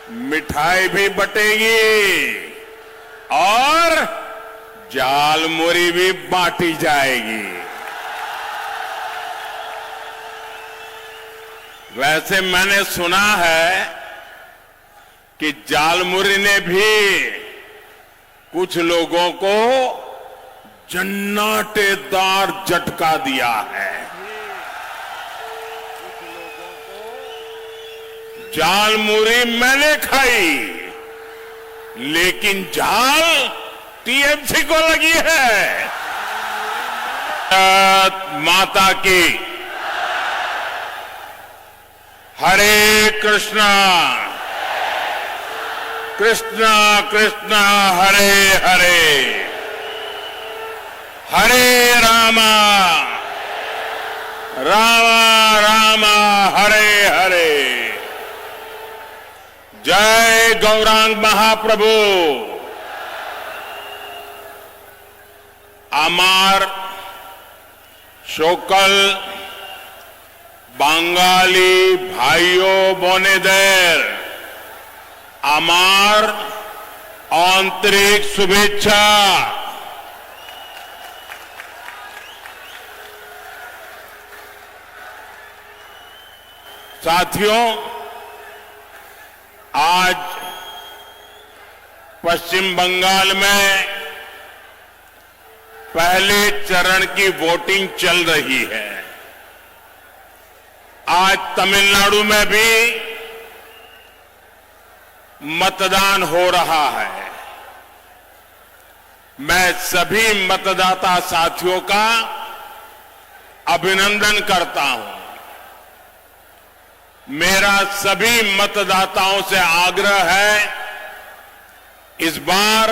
मिठाई भी बटेगी और झालमुरी भी बांटी जाएगी। वैसे मैंने सुना है कि झालमुरी ने भी कुछ लोगों को जन्नाटेदार झटका दिया है। झालमुरी मैंने खाई, लेकिन झाल टीएमसी को लगी है। माता की हरे कृष्णा कृष्णा कृष्णा हरे हरे, हरे रामा रामा रामा हरे हरे। जय गौरांग महाप्रभु। আমার সকল বাঙালি ভাইও বোনেদের আমার आंतरिक शुभेच्छा। साथियों, आज पश्चिम बंगाल में पहले चरण की वोटिंग चल रही है। आज तमिलनाडु में भी मतदान हो रहा है। मैं सभी मतदाता साथियों का अभिनंदन करता हूं। मेरा सभी मतदाताओं से आग्रह है, इस बार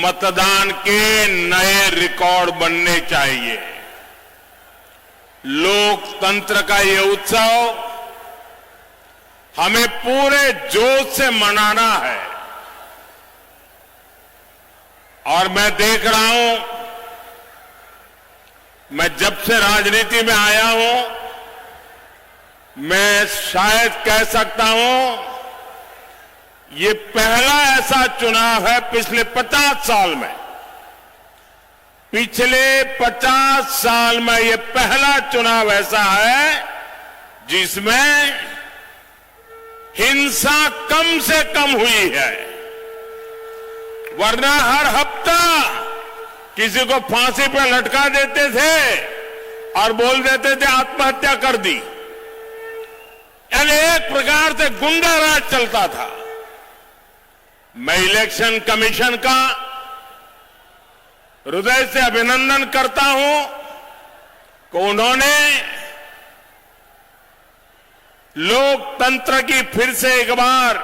मतदान के नए रिकॉर्ड बनने चाहिए। लोकतंत्र का ये उत्सव हमें पूरे जोश से मनाना है। और मैं देख रहा हूं, मैं जब से राजनीति में आया हूं, मैं शायद कह सकता हूं ये पहला ऐसा चुनाव है पिछले 50 साल में, पिछले 50 साल में ये पहला चुनाव ऐसा है जिसमें हिंसा कम से कम हुई है। वरना हर हफ्ता किसी को फांसी पर लटका देते थे और बोल देते थे आत्महत्या कर दी। यानी एक प्रकार से गुंडा राज चलता था। मैं इलेक्शन कमीशन का हृदय से अभिनंदन करता हूं कि उन्होंने लोकतंत्र की फिर से एक बार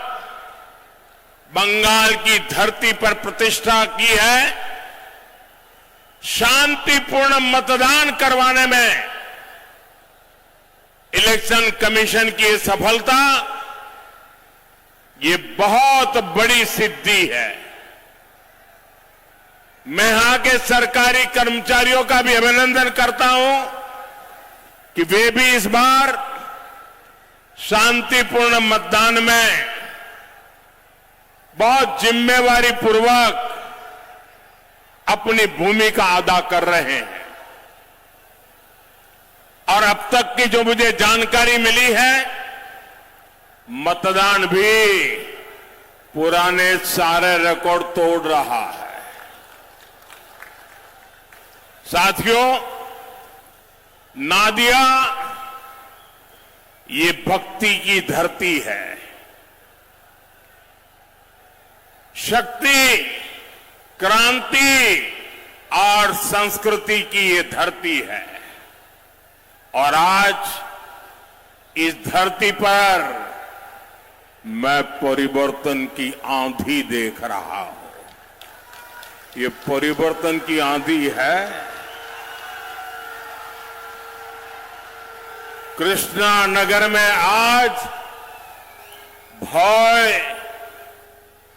बंगाल की धरती पर प्रतिष्ठा की है। शांतिपूर्ण मतदान करवाने में इलेक्शन कमीशन की सफलता ये बहुत बड़ी सिद्धि है। मैं यहां के सरकारी कर्मचारियों का भी अभिनंदन करता हूं कि वे भी इस बार शांतिपूर्ण मतदान में बहुत जिम्मेवारी पूर्वक अपनी भूमिका अदा कर रहे हैं। और अब तक की जो मुझे जानकारी मिली है, मतदान भी पुराने सारे रिकॉर्ड तोड़ रहा है। साथियों, नादिया ये भक्ति की धरती है, शक्ति, क्रांति और संस्कृति की ये धरती है। और आज इस धरती पर मैं परिवर्तन की आंधी देख रहा हूं। ये परिवर्तन की आंधी है। कृष्णा नगर में आज भय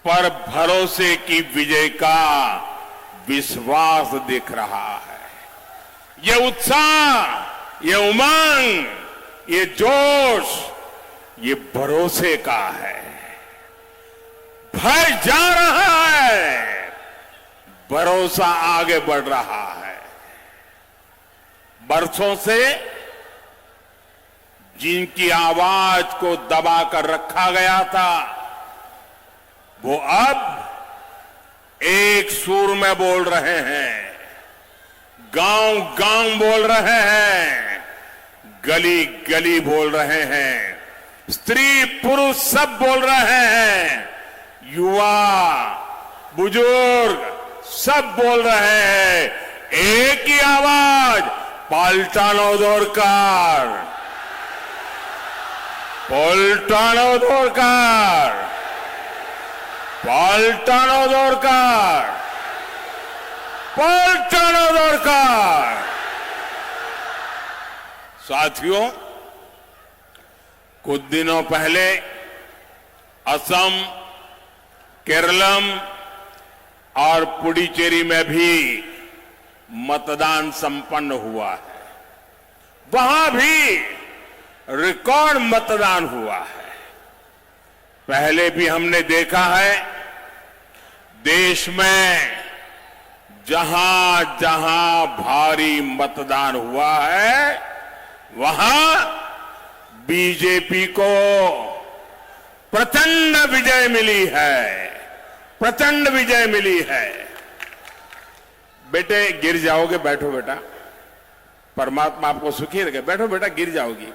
पर भरोसे की विजय का विश्वास दिख रहा है। ये उत्साह, ये उमंग, ये जोश ये भरोसे का है। भय जा रहा है, भरोसा आगे बढ़ रहा है। बरसों से जिनकी आवाज को दबाकर रखा गया था, वो अब एक सुर में बोल रहे हैं, गांव गांव बोल रहे हैं, गली गली बोल रहे हैं, स्त्री पुरुष सब बोल रहे हैं, युवा बुजुर्ग सब बोल रहे हैं, एक ही आवाज, पाल्टानो दरकार, पाल्टानो दरकार, पाल्टानो दरकार, पाल्टानो दरकार। साथियों, कुछ दिनों पहले असम, केरलम और पुडुचेरी में भी मतदान संपन्न हुआ है। वहां भी रिकॉर्ड मतदान हुआ है। पहले भी हमने देखा है, देश में जहां जहां भारी मतदान हुआ है, वहां बीजेपी को प्रचंड विजय मिली है, प्रचंड विजय मिली है। बेटे गिर जाओगे, बैठो बेटा, परमात्मा आपको सुखी रखे, बैठो बेटा, गिर जाओगी।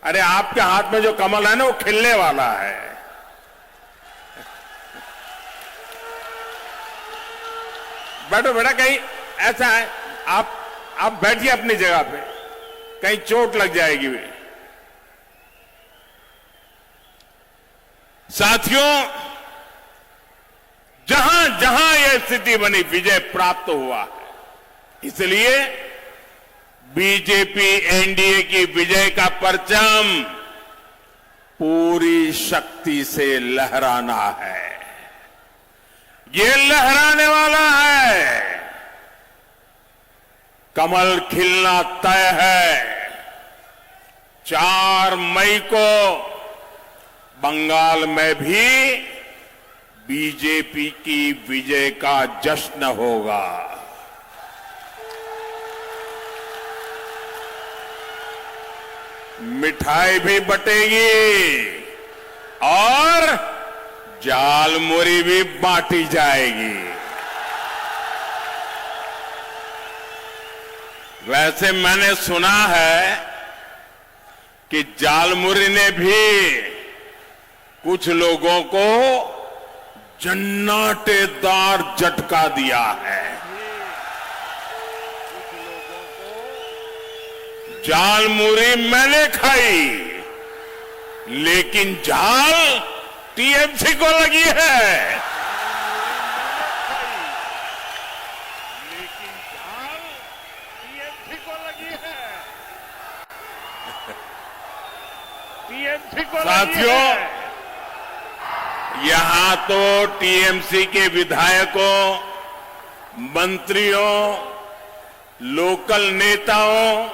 अरे आपके हाथ में जो कमल है ना, वो खिलने वाला है। बैठो बेटा, कहीं ऐसा है, आप बैठिए अपनी जगह पे, कहीं चोट लग जाएगी। साथियों, जहां जहां यह स्थिति बनी, विजय प्राप्त हुआ है। इसलिए बीजेपी एनडीए की विजय का परचम पूरी शक्ति से लहराना है। ये लहराने वाला है। कमल खिलना तय है। 4 मई को बंगाल में भी बीजेपी की विजय का जश्न होगा। मिठाई भी बटेगी और जालमुरी भी बांटी जाएगी। वैसे मैंने सुना है कि जालमुरी ने भी कुछ लोगों को जन्नाटेदार झटका दिया है। जालमुरी मैंने खाई, लेकिन जाल टीएमसी को लगी है। लेकिन जाल टीएमसी को लगी है। टीएमसी को साथियों, यहां तो टीएमसी के विधायकों, मंत्रियों, लोकल नेताओं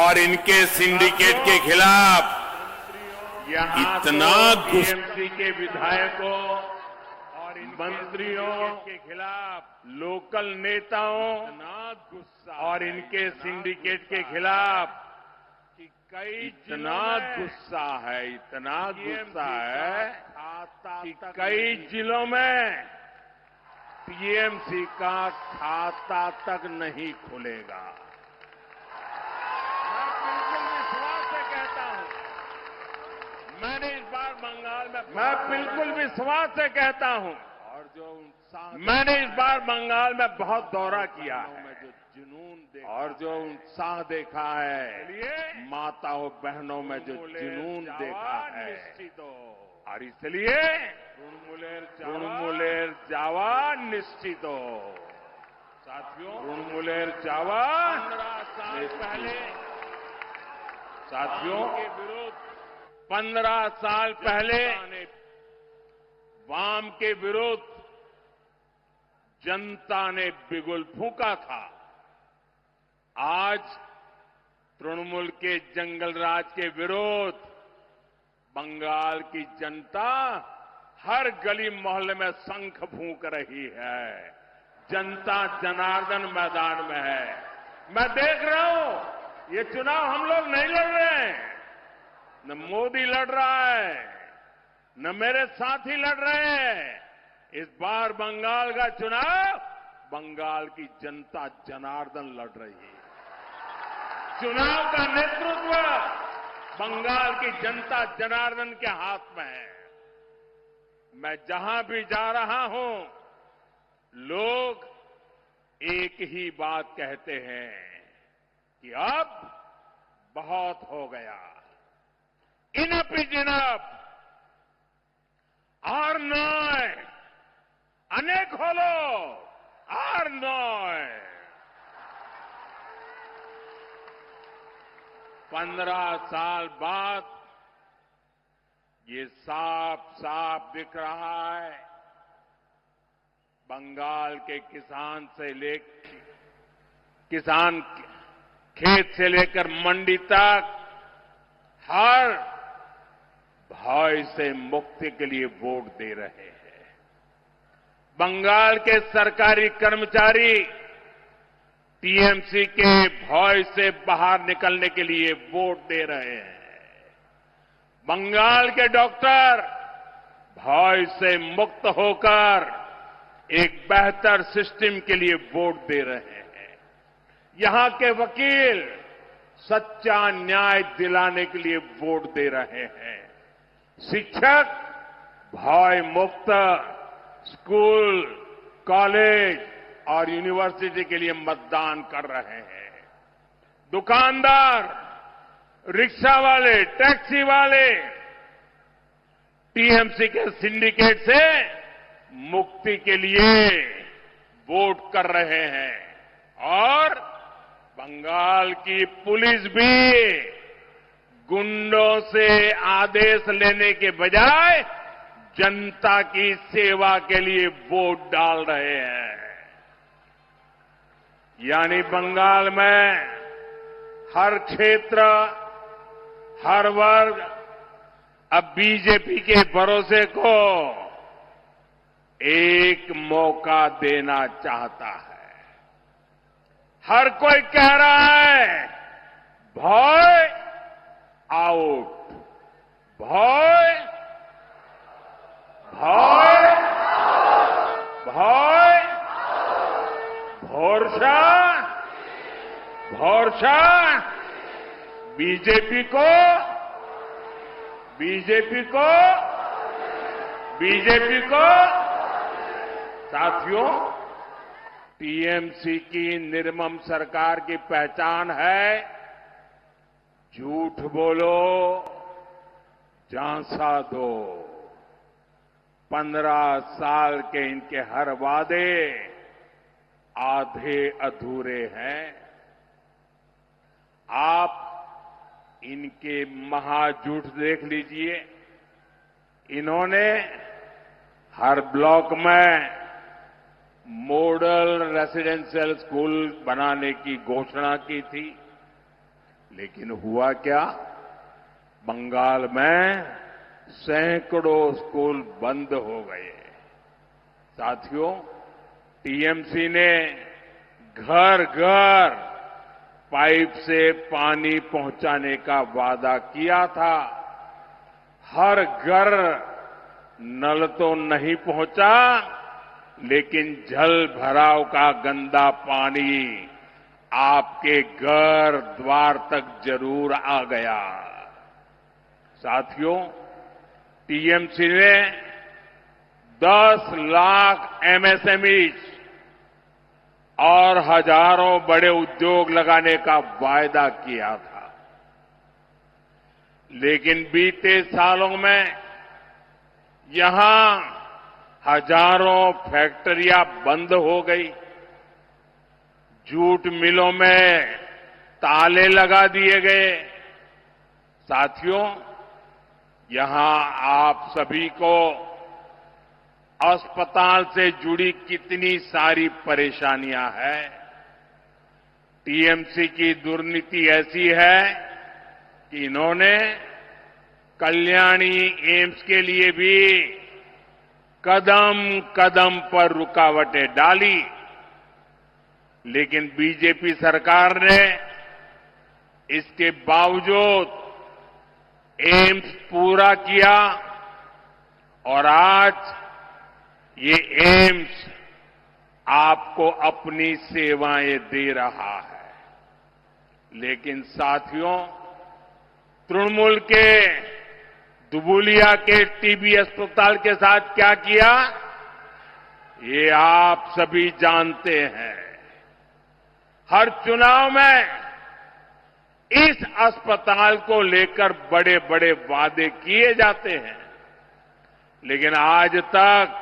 और इनके सिंडिकेट के खिलाफ इतना टीएमसी के विधायकों और मंत्रियों के खिलाफ, लोकल नेताओं और इनके सिंडिकेट के खिलाफ इतना गुस्सा है, इतना गुस्सा है कि कई जिलों में टीएमसी का खाता तक नहीं खुलेगा। मैंने इस बार बंगाल में, मैं बिल्कुल विश्वास से कहता हूं, मैंने इस बार बंगाल में बहुत दौरा किया है, और जो उत्साह देखा है, माताओं बहनों में जो जुनून देखा है, और इसलिए तृणमूलेर जावा निश्चित हो। साथियों, तृणमूलेर जावा पहले, साथियों, 15 साल पहले वाम के विरुद्ध जनता ने बिगुल फूंका था। आज तृणमूल के जंगल राज के विरुद्ध बंगाल की जनता हर गली मोहल्ले में शंख फूंक रही है। जनता जनार्दन मैदान में है। मैं देख रहा हूं ये चुनाव हम लोग नहीं लड़ रहे हैं, न मोदी लड़ रहा है, न मेरे साथी लड़ रहे हैं। इस बार बंगाल का चुनाव बंगाल की जनता जनार्दन लड़ रही है। चुनाव का नेतृत्व बंगाल की जनता जनार्दन के हाथ में है। मैं जहां भी जा रहा हूं, लोग एक ही बात कहते हैं कि अब बहुत हो गया, इनफ इज इनफ, और नॉय, अनेक खोलो, और नॉय। 15 साल बाद ये साफ साफ दिख रहा है। बंगाल के किसान खेत से लेकर मंडी तक हर भय से मुक्ति के लिए वोट दे रहे हैं। बंगाल के सरकारी कर्मचारी टीएमसी के भय से बाहर निकलने के लिए वोट दे रहे हैं। बंगाल के डॉक्टर भय से मुक्त होकर एक बेहतर सिस्टम के लिए वोट दे रहे हैं। यहां के वकील सच्चा न्याय दिलाने के लिए वोट दे रहे हैं। शिक्षक भय मुक्त स्कूल, कॉलेज और यूनिवर्सिटी के लिए मतदान कर रहे हैं। दुकानदार, रिक्शा वाले, टैक्सी वाले टीएमसी के सिंडिकेट से मुक्ति के लिए वोट कर रहे हैं। और बंगाल की पुलिस भी गुंडों से आदेश लेने के बजाय जनता की सेवा के लिए वोट डाल रहे हैं। यानी बंगाल में हर क्षेत्र, हर वर्ग अब बीजेपी के भरोसे को एक मौका देना चाहता है। हर कोई कह रहा है भय आउट, भय भय भय, भरोसा भरोसा, बीजेपी को बीजेपी को बीजेपी को। साथियों, टीएमसी की निर्मम सरकार की पहचान है झूठ बोलो, झांसा दो। 15 साल के इनके हर वादे आधे अधूरे हैं। आप इनके महाझूठ देख लीजिए। इन्होंने हर ब्लॉक में मॉडल रेसिडेंशियल स्कूल बनाने की घोषणा की थी, लेकिन हुआ क्या? बंगाल में सैकड़ों स्कूल बंद हो गए। साथियों, टीएमसी ने घर घर पाइप से पानी पहुंचाने का वादा किया था। हर घर नल तो नहीं पहुंचा, लेकिन जल भराव का गंदा पानी आपके घर द्वार तक जरूर आ गया। साथियों, टीएमसी ने 10 लाख एमएसएमईज और हजारों बड़े उद्योग लगाने का वायदा किया था, लेकिन बीते सालों में यहां हजारों फैक्ट्रियां बंद हो गई। जूट मिलों में ताले लगा दिए गए। साथियों, यहां आप सभी को अस्पताल से जुड़ी कितनी सारी परेशानियां हैं। टीएमसी की दुर्नीति ऐसी है कि इन्होंने कल्याणी एम्स के लिए भी कदम कदम पर रुकावटें डाली, लेकिन बीजेपी सरकार ने इसके बावजूद एम्स पूरा किया और आज ये एम्स आपको अपनी सेवाएं दे रहा है। लेकिन साथियों, तृणमूल के दुबुलिया के टीबी अस्पताल के साथ क्या किया, ये आप सभी जानते हैं। हर चुनाव में इस अस्पताल को लेकर बड़े बड़े वादे किए जाते हैं, लेकिन आज तक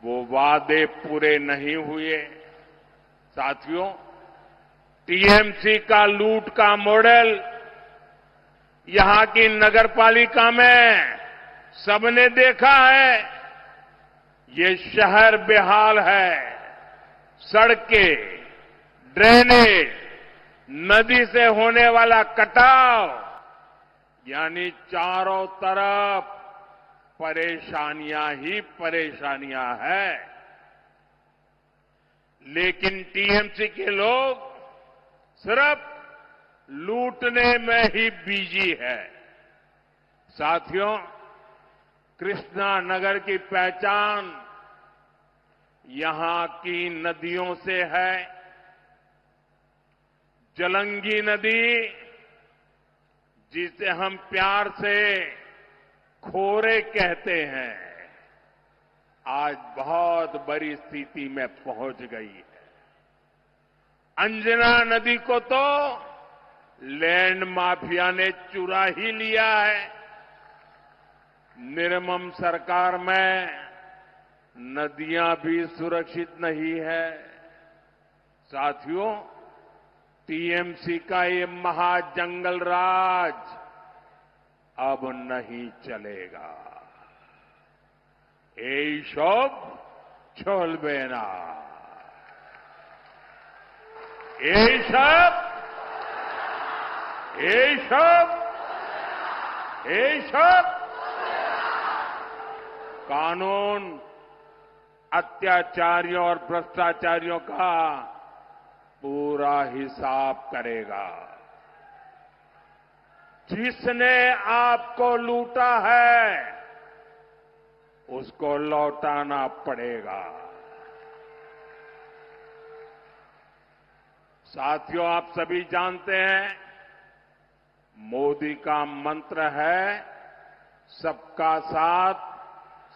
वो वादे पूरे नहीं हुए। साथियों, टीएमसी का लूट का मॉडल यहां की नगरपालिका में सबने देखा है। ये शहर बेहाल है। सड़कें, ड्रेनेज, नदी से होने वाला कटाव, यानी चारों तरफ परेशानियां ही परेशानियां हैं। लेकिन टीएमसी के लोग सिर्फ लूटने में ही बिजी है। साथियों, कृष्णा नगर की पहचान यहां की नदियों से है। जलंगी नदी, जिसे हम प्यार से खोरे कहते हैं, आज बहुत बड़ी स्थिति में पहुंच गई है। अंजना नदी को तो लैंड माफिया ने चुरा ही लिया है। निर्मम सरकार में नदियां भी सुरक्षित नहीं है। साथियों, टीएमसी का ये महाजंगल राज अब नहीं चलेगा। এইসব চলবে না। এইসব कानून अत्याचारियों और भ्रष्टाचारियों का पूरा हिसाब करेगा। जिसने आपको लूटा है उसको लौटाना पड़ेगा। साथियों, आप सभी जानते हैं, मोदी का मंत्र है सबका साथ,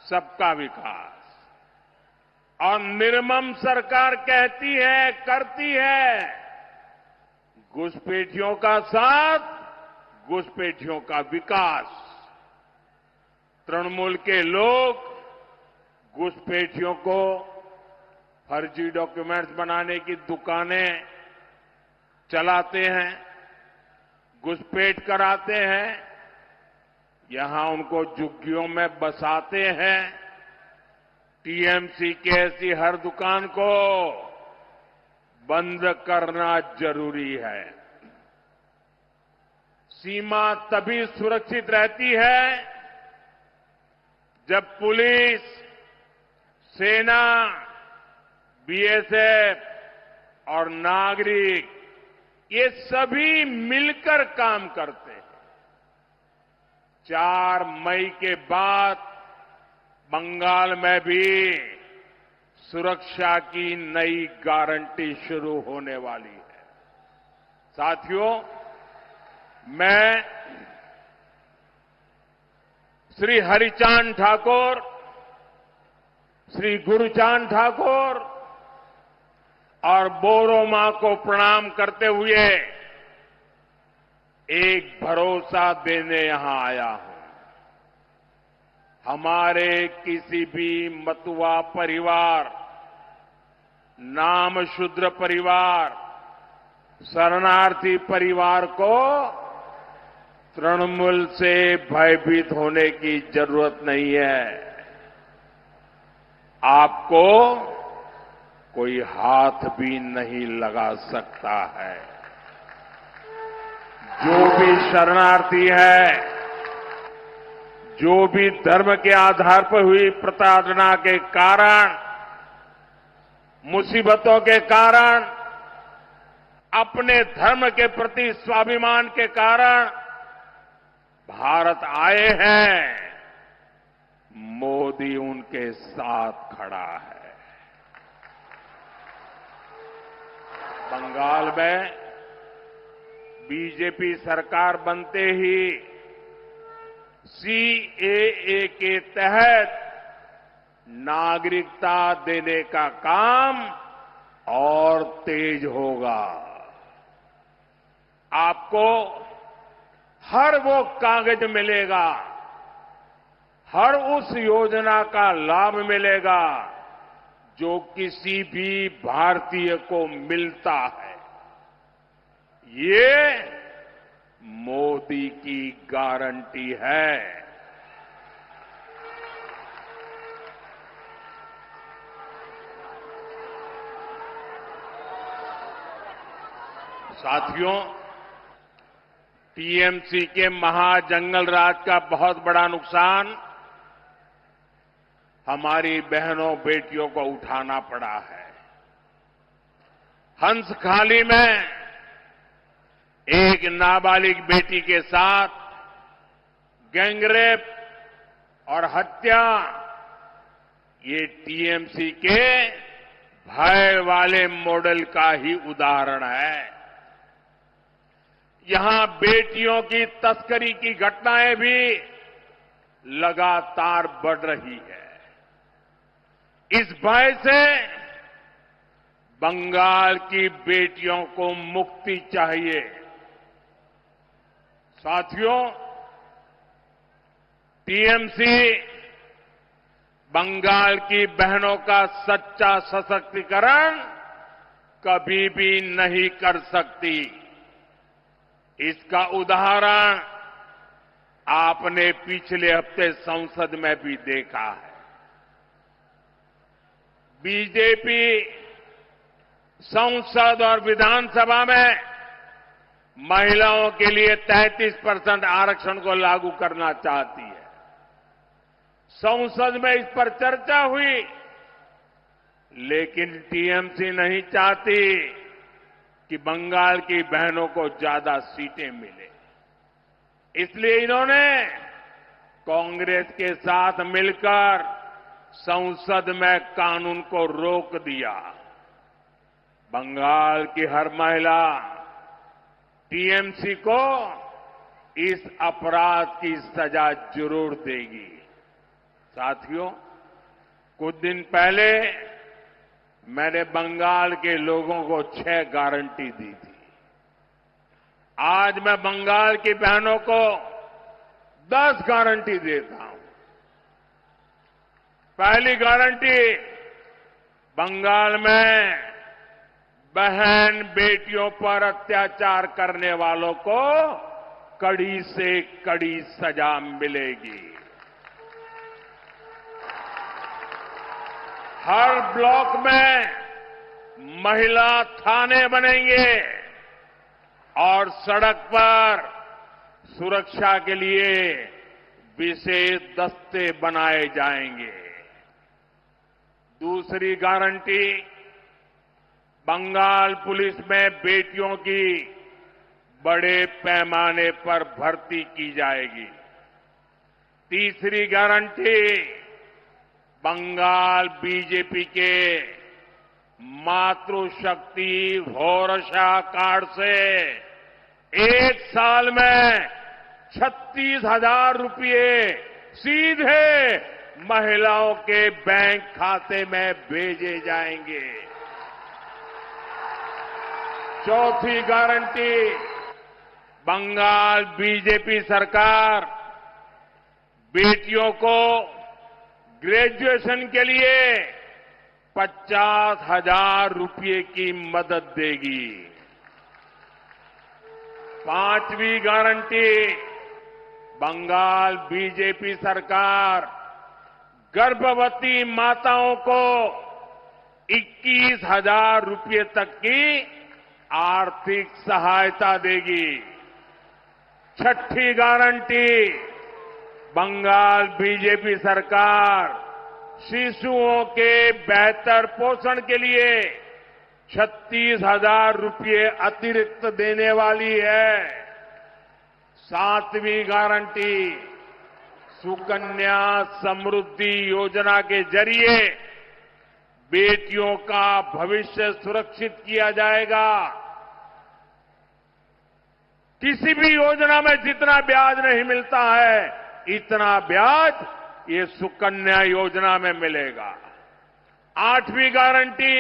सबका विकास। और निर्मम सरकार कहती है, करती है, घुसपैठियों का साथ, घुसपैठियों का विकास। तृणमूल के लोग घुसपैठियों को फर्जी डॉक्यूमेंट्स बनाने की दुकानें चलाते हैं, घुसपैठ कराते हैं, यहां उनको झुग्गियों में बसाते हैं। टीएमसी की ऐसी हर दुकान को बंद करना जरूरी है। सीमा तभी सुरक्षित रहती है जब पुलिस, सेना, बीएसएफ और नागरिक ये सभी मिलकर काम करते हैं। 4 मई के बाद बंगाल में भी सुरक्षा की नई गारंटी शुरू होने वाली है। साथियों, मैं श्री हरिचांद ठाकुर, श्री गुरुचांद ठाकुर और बोरो मां को प्रणाम करते हुए एक भरोसा देने यहां आया हूं। हमारे किसी भी मतुआ परिवार, नामशूद्र परिवार, शरणार्थी परिवार को तृणमूल से भयभीत होने की जरूरत नहीं है। आपको कोई हाथ भी नहीं लगा सकता है। जो भी शरणार्थी है, जो भी धर्म के आधार पर हुई प्रताड़ना के कारण, मुसीबतों के कारण, अपने धर्म के प्रति स्वाभिमान के कारण भारत आए हैं, मोदी उनके साथ खड़ा है। बंगाल में बीजेपी सरकार बनते ही सीएए के तहत नागरिकता देने का काम और तेज होगा। आपको हर वो कागज मिलेगा, हर उस योजना का लाभ मिलेगा जो किसी भी भारतीय को मिलता है। ये मोदी की गारंटी है। साथियों, टीएमसी के महाजंगल राज का बहुत बड़ा नुकसान हमारी बहनों बेटियों को उठाना पड़ा है। हंसखाली में एक नाबालिग बेटी के साथ गैंगरेप और हत्या, ये टीएमसी के भय वाले मॉडल का ही उदाहरण है। यहां बेटियों की तस्करी की घटनाएं भी लगातार बढ़ रही है। इस भय से बंगाल की बेटियों को मुक्ति चाहिए। साथियों, टीएमसी बंगाल की बहनों का सच्चा सशक्तिकरण कभी भी नहीं कर सकती। इसका उदाहरण आपने पिछले हफ्ते संसद में भी देखा है। बीजेपी संसद और विधानसभा में महिलाओं के लिए 33% आरक्षण को लागू करना चाहती है। संसद में इस पर चर्चा हुई, लेकिन टीएमसी नहीं चाहती कि बंगाल की बहनों को ज्यादा सीटें मिले। इसलिए इन्होंने कांग्रेस के साथ मिलकर संसद में कानून को रोक दिया। बंगाल की हर महिला टीएमसी को इस अपराध की सजा जरूर देगी। साथियों, कुछ दिन पहले मैंने बंगाल के लोगों को 6 गारंटी दी थी। आज मैं बंगाल की बहनों को 10 गारंटी देता हूं। पहली गारंटी, बंगाल में बहन बेटियों पर अत्याचार करने वालों को कड़ी से कड़ी सजा मिलेगी। हर ब्लॉक में महिला थाने बनेंगे और सड़क पर सुरक्षा के लिए विशेष दस्ते बनाए जाएंगे। दूसरी गारंटी, बंगाल पुलिस में बेटियों की बड़े पैमाने पर भर्ती की जाएगी। तीसरी गारंटी, बंगाल बीजेपी के मातृशक्ति भरोसा कार्ड से 1 साल में 36,000 रुपये सीधे महिलाओं के बैंक खाते में भेजे जाएंगे। चौथी गारंटी, बंगाल बीजेपी सरकार बेटियों को ग्रेजुएशन के लिए 50,000 रुपये की मदद देगी। पांचवी गारंटी, बंगाल बीजेपी सरकार गर्भवती माताओं को 21,000 रुपये तक की आर्थिक सहायता देगी। छठी गारंटी, बंगाल बीजेपी सरकार शिशुओं के बेहतर पोषण के लिए 36,000 रुपये अतिरिक्त देने वाली है। 7वीं गारंटी सुकन्या समृद्धि योजना के जरिए बेटियों का भविष्य सुरक्षित किया जाएगा। किसी भी योजना में जितना ब्याज नहीं मिलता है, इतना ब्याज ये सुकन्या योजना में मिलेगा। 8वीं गारंटी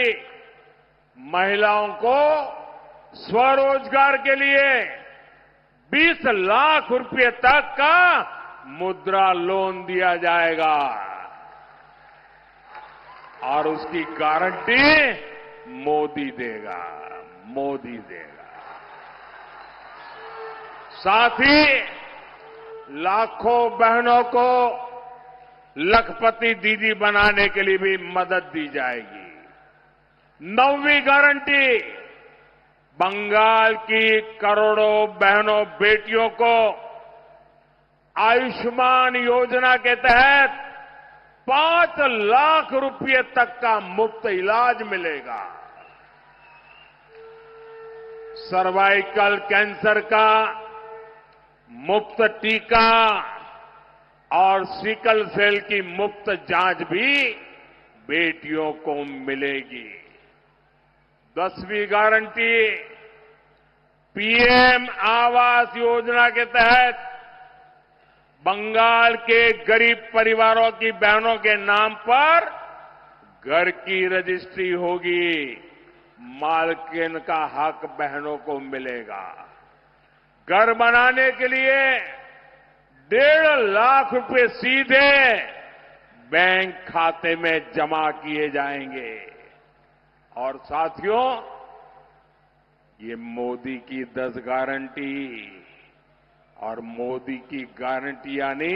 महिलाओं को स्वरोजगार के लिए 20 लाख रुपए तक का मुद्रा लोन दिया जाएगा और उसकी गारंटी मोदी देगा। साथ ही लाखों बहनों को लखपति दीदी बनाने के लिए भी मदद दी जाएगी। 9वीं गारंटी बंगाल की करोड़ों बहनों बेटियों को आयुष्मान योजना के तहत 5 लाख रुपए तक का मुफ्त इलाज मिलेगा। सर्वाइकल कैंसर का मुफ्त टीका और सिकल सेल की मुफ्त जांच भी बेटियों को मिलेगी। 10वीं गारंटी पीएम आवास योजना के तहत बंगाल के गरीब परिवारों की बहनों के नाम पर घर की रजिस्ट्री होगी। मालकिन का हक बहनों को मिलेगा। घर बनाने के लिए 1.5 लाख रुपए सीधे बैंक खाते में जमा किए जाएंगे। और साथियों, ये मोदी की 10 गारंटी और मोदी की गारंटी यानी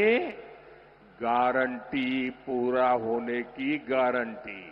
गारंटी पूरा होने की गारंटी।